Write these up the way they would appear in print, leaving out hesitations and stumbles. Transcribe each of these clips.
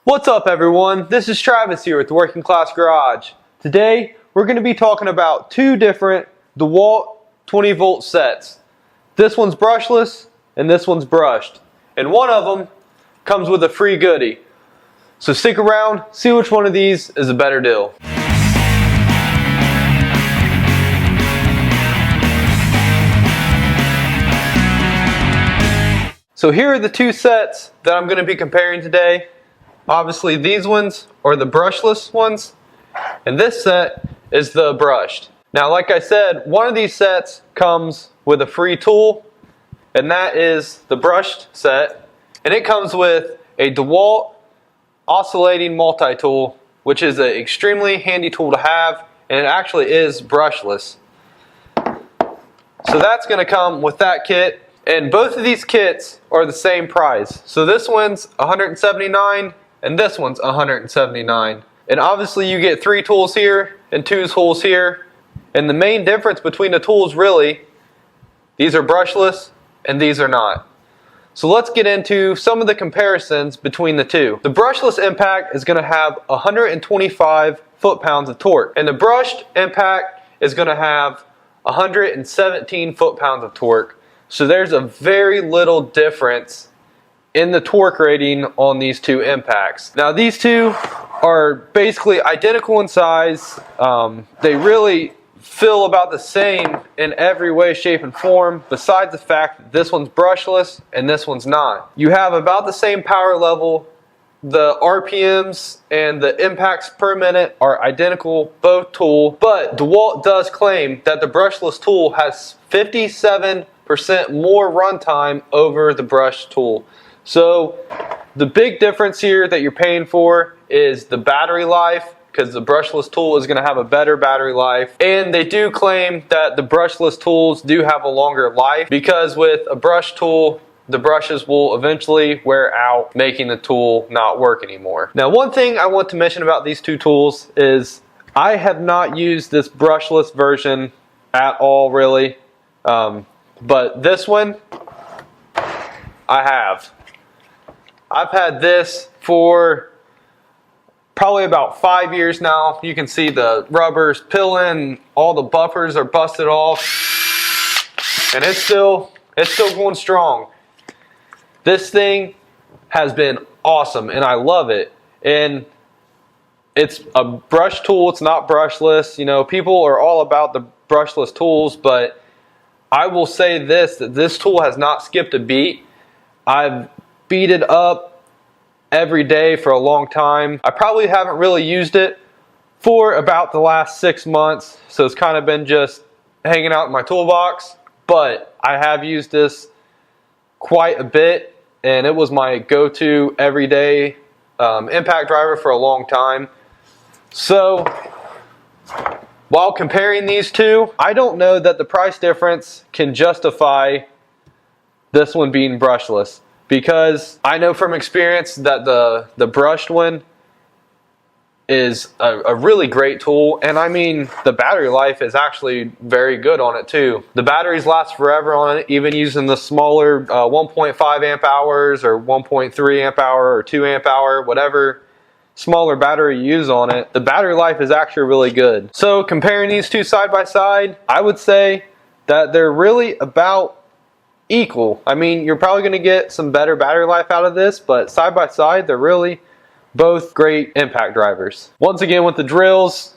What's up everyone, this is Travis here with the Working Class Garage. Today we're going to be talking about two different DEWALT 20 volt sets. This one's brushless and this one's brushed. And one of them comes with a free goodie. So stick around, see which one of these is a better deal. So here are the two sets that I'm going to be comparing today. Obviously these ones are the brushless ones, and this set is the brushed. Now like I said, one of these sets comes with a free tool, and that is the brushed set, and it comes with a DEWALT Oscillating multi-tool, which is an extremely handy tool to have, and it actually is brushless. So that's going to come with that kit, and both of these kits are the same price. So this one's $179 and this one's $179. And obviously you get 3 tools here and 2 tools here. And the main difference between the tools really, these are brushless and these are not. So let's get into some of the comparisons between the two. The brushless impact is going to have 125 foot-pounds of torque, and the brushed impact is going to have 117 foot-pounds of torque. So there's a very little difference in the torque rating on these two impacts. Now these two are basically identical in size. They really feel about the same in every way, shape, and form, besides the fact that this one's brushless and this one's not. You have about the same power level. The RPMs and the impacts per minute are identical, both tool, but DEWALT does claim that the brushless tool has 57% more runtime over the brushed tool. So the big difference here that you're paying for is the battery life, because the brushless tool is going to have a better battery life. And they do claim that the brushless tools do have a longer life, because with a brush tool, the brushes will eventually wear out, making the tool not work anymore. Now one thing I want to mention about these two tools is I have not used this brushless version at all really, but this one I have. I've had this for probably about 5 years now. You can see the rubber's pilling, all the buffers are busted off, and it's still going strong. This thing has been awesome and I love it. And it's a brush tool, it's not brushless. You know, people are all about the brushless tools, but I will say this, that this tool has not skipped a beat. I've beat it up every day for a long time. I probably haven't really used it for about the last 6 months, so it's kind of been just hanging out in my toolbox, but I have used this quite a bit, and it was my go-to everyday impact driver for a long time. So while comparing these two, I don't know that the price difference can justify this one being brushless, because I know from experience that the brushed one is a really great tool, and I mean the battery life is actually very good on it too. The batteries last forever on it, even using the smaller 1.5 amp hours or 1.3 amp hour or 2 amp hour, whatever smaller battery you use on it, the battery life is actually really good. So comparing these two side by side, I would say that they're really about equal. I mean, you're probably going to get some better battery life out of this, but side by side, they're really both great impact drivers. Once again, with the drills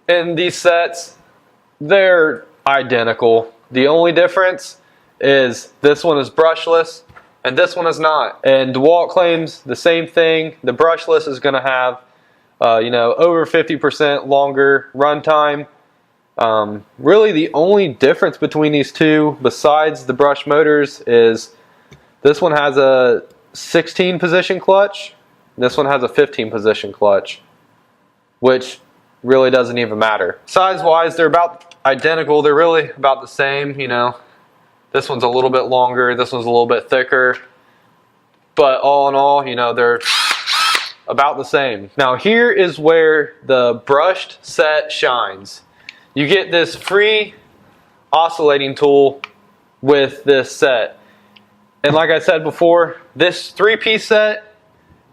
in these sets, they're identical. The only difference is this one is brushless and this one is not. And DEWALT claims the same thing. The brushless is going to have over 50% longer runtime. Really the only difference between these two, besides the brush motors, is this one has a 16 position clutch, this one has a 15 position clutch, which really doesn't even matter. Size wise, they're about identical. They're really about the same, you know. This one's a little bit longer, this one's a little bit thicker, but all in all, you know, they're about the same. Now here is where the brushed set shines. You get this free oscillating tool with this set. And like I said before, this 3-piece set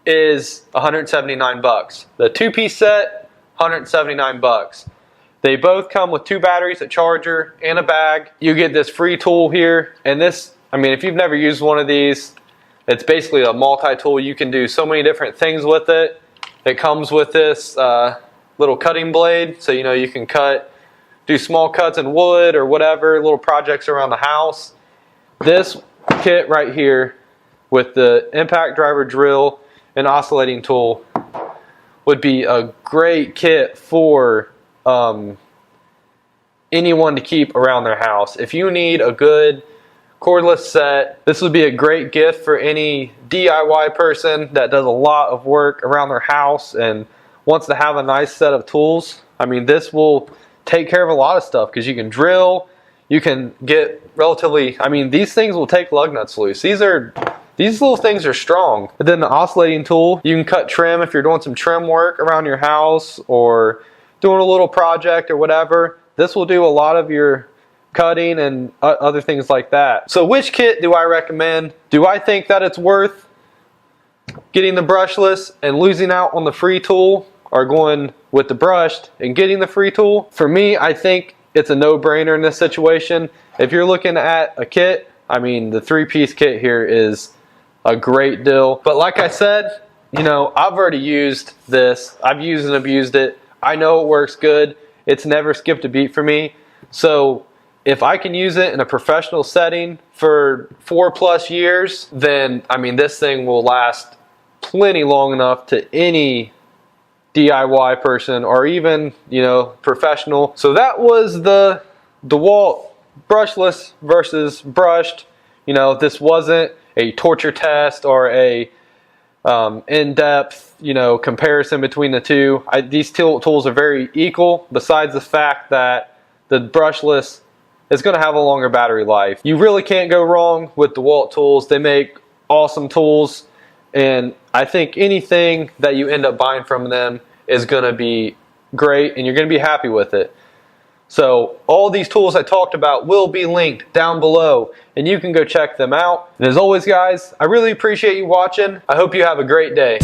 is 179 bucks. The 2-piece set, 179 bucks. They both come with 2 batteries, a charger, and a bag. You get this free tool here, and this, I mean, if you've never used one of these, it's basically a multi-tool. You can do so many different things with it. It comes with this little cutting blade, so you can do small cuts in wood or whatever, little projects around the house. This kit right here with the impact driver drill and oscillating tool would be a great kit for anyone to keep around their house. If you need a good cordless set, this would be a great gift for any DIY person that does a lot of work around their house and wants to have a nice set of tools. I mean, this will take care of a lot of stuff because you can drill, you can get relatively, I mean, these things will take lug nuts loose. These little things are strong. And then the oscillating tool, you can cut trim if you're doing some trim work around your house or doing a little project or whatever. This will do a lot of your cutting and other things like that. So which kit do I recommend? Do I think that it's worth getting the brushless and losing out on the free tool, or going with the brushed and getting the free tool? For me, I think it's a no-brainer in this situation. If you're looking at a kit, I mean, the 3-piece kit here is a great deal. But like I said, I've already used this. I've used and abused it. I know it works good. It's never skipped a beat for me. So if I can use it in a professional setting for 4+ years, then, I mean, this thing will last plenty long enough to any DIY person or even, professional. So that was the DEWALT brushless versus brushed. This wasn't a torture test or a in-depth, comparison between the two. These tools are very equal, besides the fact that the brushless is going to have a longer battery life. You really can't go wrong with DEWALT tools. They make awesome tools, and I think anything that you end up buying from them is going to be great, and you're going to be happy with it. So all these tools I talked about will be linked down below, and you can go check them out. And as always, guys, I really appreciate you watching. I hope you have a great day.